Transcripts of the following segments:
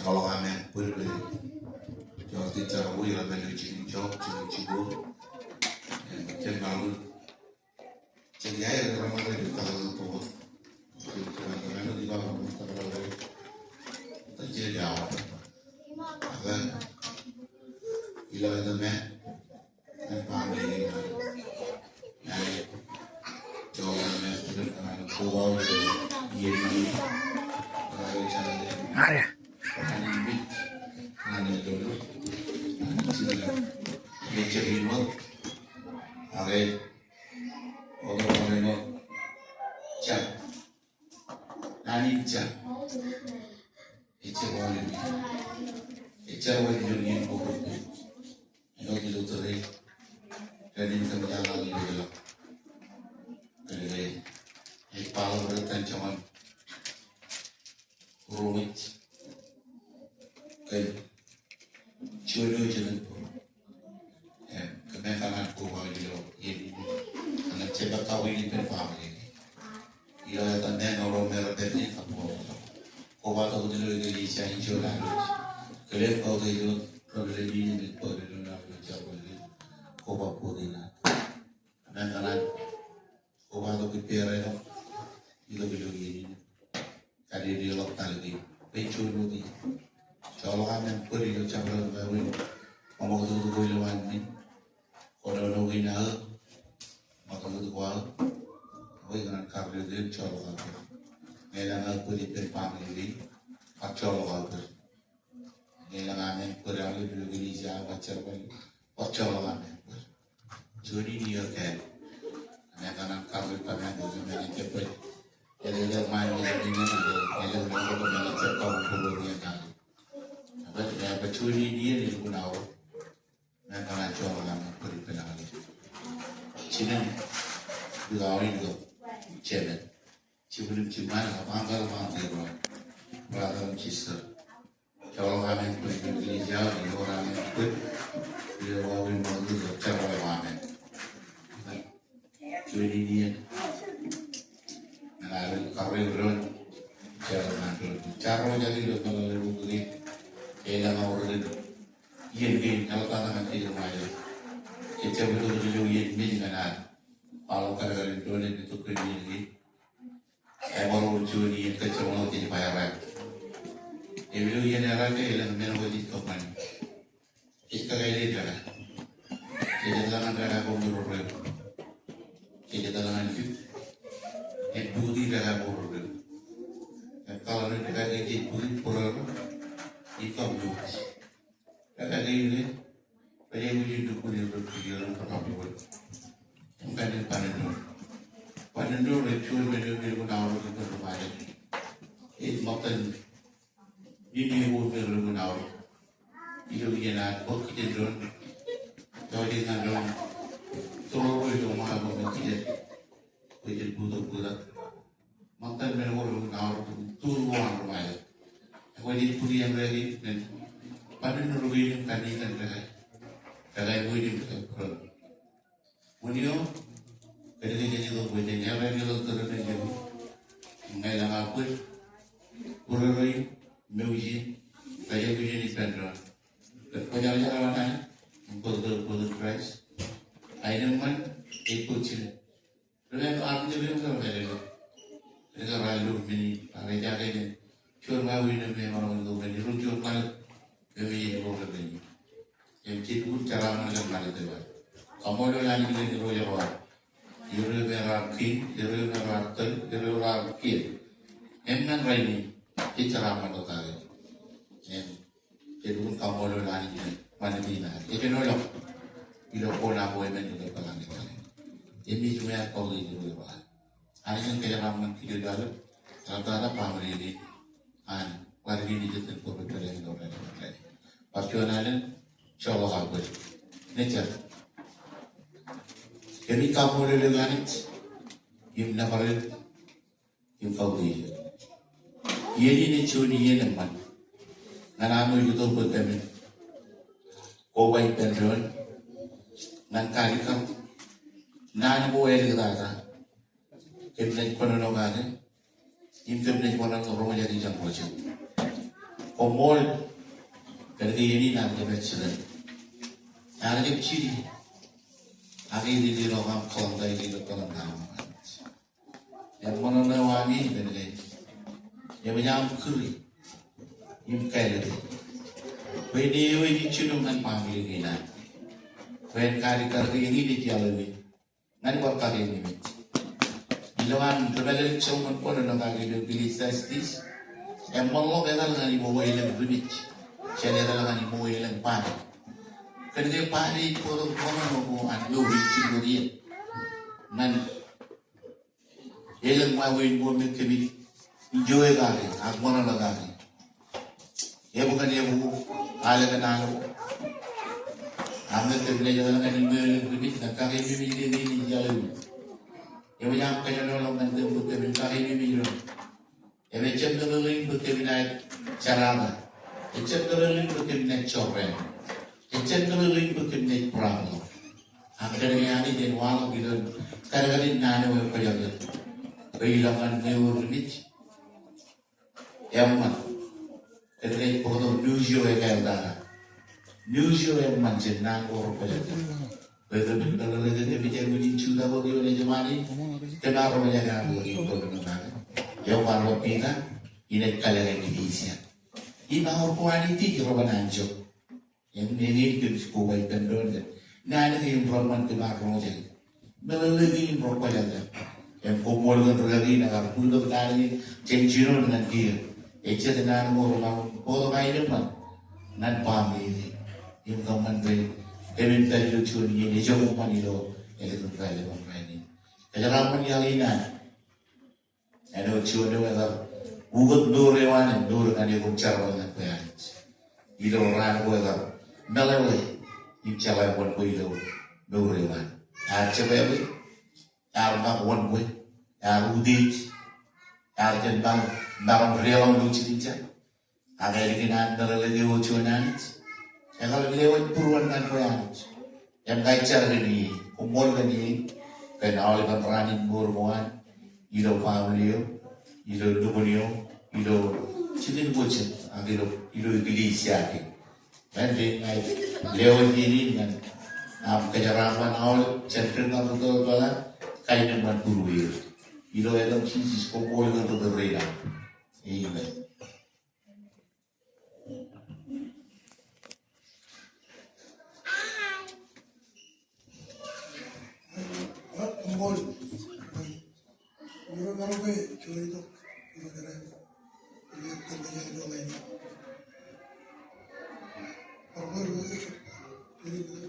Kalau kami berbeda, jauh tidak boleh lah beli cincau, cincau, cenderung, cenderung orang orang itu kalau tu, orang itu kalau orang terjadi jauh, agar ilah itu meh, pamili ni, jauh meh itu kan kuau itu, ye ni, orang itu Ada. dulu, nature remote, agar orang remote, cak, nani cak, itu boleh jadi pokok, itu kita terai, jadi kita menjaga diri lah, jadi palu beratan cuman rumit, kan. Jodoh jalan pun, kebenaran kuah itu, ini, anak cepat tahu ini berfaham ini. Ia tanda orang merah ni kamu, kuah tahu dulu ini saya jualan, kelihatan kau itu problem ini problem apa jawab ini, kuah pudina, kebenaran kuah tahu kepira itu ini, kali dia lokal ini, pencuci ini. Kalau kami pergi ke cabang baru, kamu tu kuiluan ni, kalau nak kuih nak, maka tu kuah, kuih kan karya dia cakap apa, nelang aku di perpang ini, pacol apa, nelang kami pergi lagi dulu ni siapa cakap, pacol kami, jadi dia kan, nelang karya kami tu sebenarnya cepat, jadi dia main di sini nelang orang tu nelang cakap perlu dia kan. Bacuri dia ni pun tahu, mereka nak jual orang beri penalti. Cina juga orang itu cewek, cuma bangga dia berada kisah. Kalau kami beri jauh di orang itu, dia orang itu cewek kami. Curi dia, lalu kawin ron, cewek nanti, cara jadi lu kalau lu begini. Elang orang itu, yen kalau tanah nanti rumahnya, kita betul-betul yen jangan kalau kadang-kadang dolen itu kerja lagi, baru curi yen kecil jadi bayar. Ebilu yen orang ke elang mana boleh kapan? Kita kaya dia lah, kita tangan dah berurut, kita tangan itu, budi dah berurut. Kalau kita kaya dia budi berurut. Ikam juga. Kadang ini, banyak uji dulu dia berpikiran apa pun. Mungkin ini panen dulu ritual mereka pun awal itu bermain. Ini makan ini pun mereka awal. Itu dia nak buat kita dulu. Jadi kan dulu, terlalu itu mahal buat kita butuh. Makan mereka awal turun bermain. Wajib puri yang lagi dan pada nurul kandungan kalau wajib kalau munio kerja jadi tu wajib yang lagi tu terus jadi mengai lang apa puroi music kaya punya di pendra kerja mana betul price item man ikut cil lalu apa jadi macam mana itu lalu mini ada jadi cuma wina memang orang tu beri rujuk mal Kami roda ini. Yang cikgu cara mana kali tu. Kamu lo yang ini roda roda. Iru berakin, iru beratel, iru berakin. Emang ini cara mana kali. Cikgu kamu lo yang ini mana ni nak. Itu nolok. Ilo pola boy men ilo palang kali. Ini cuma kau ini roda. Ani yang kaya ramen kita dalam, rata-rata pamri ini, warga ini jadi berbeda dengan orang lain. Perjuangan Jawa Habis, nature. Jadi kamu boleh ganit, im nafarin, im faudi. Ini ni cuni ini nampan. Nanamu itu berkami. Kowai pendron, nan kali kam, nan boleh kita. Kemnej kono ngane im kemnej kono ngoro jadi jam bojo komol dari ini nanti becere ada yang ciri hari di lokam kolong dari di lokam nama yang kono nawani dari yang menyam kuri im kaya video ini cunungan pamili gina wen kari kari ini di jalani ngan kari ini Ilawan terbaik cuma pun orang kaki dia pilih statis. Emang kita lagi bawa ilang duit, saya lagi bawa ilang pan. Kerja pari pun orang anu bici dia. Nan ilang mawin pun mungkin enjoy kali, aku mana lagi. Ya bukan dia bu, ala kenal. Ambil kerja jalan kan ilang duit, nak kaki bici ini jalan. Yang yang kaya nolong nanti bukan kaya ini biro. Yang macam nolong bukan naik carana. Macam nolong bukan naik coren. Macam nolong bukan naik perang. Akhirnya ini dan walau gitu. Kadang-kadang nana yang perjalanan. Kehilangan neuronik. Yang mana? Ketika foto newsio yang kaya utara. Newsio yang macam nana orang perjalanan. Betul kalau kita bicara begini sudah bagaimana jemari, kenapa banyak yang begini konon. Yang baru pina ini kalian Indonesia. Ini orang kuaniti kita bananjo. Yang ini kita sekolah pendon. Nada yang perempuan kita roja. Melalui perempuan yang kumul dengan terjadi nak puluh kali cenciro dengan dia. Eca dengan orang orang kaya depan. Nan pamili. Yang kaman Kevin tadi lucu ni, dia jauh mana lo, elektron kaya ni. Kejarapan yang ini, ada lucu ada apa? Ugut dua rewan, dua kan dia kumcar banget bayar. Ilo orang apa? Melawe, imcalah pun kau ilo dua rewan. Coba apa? Arma pun kau, udit, jembang rewan lucu dicat. Agak ini nanti lagi lucu nanti. Yang kalau lewat puruan kan koyang, yang kaicar ini, kumol kan ini, kan awal kan ranin burmuan, ilo pamlio, ilo dukunio, ilo citin bocet, agilo ilo iglesia ke. Nanti lewat ini kan, kejarapan awal center kan betul betul, kain man puru ilo elam sisi kumol kan tu berbeda, ini. Mol, yo no lo veo, yo he ido, yo creo, yo tengo ya yo la idea. Por lo menos, yo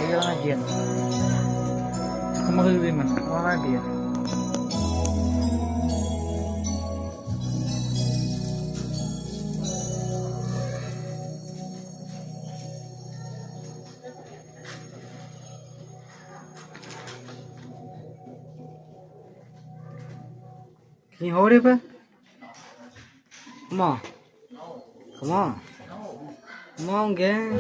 Iya ngajian. Kemarin gimana? Orang dia. Can you hold it, bro? Come on. Come on. Come on, gang.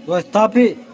Boy, stop it.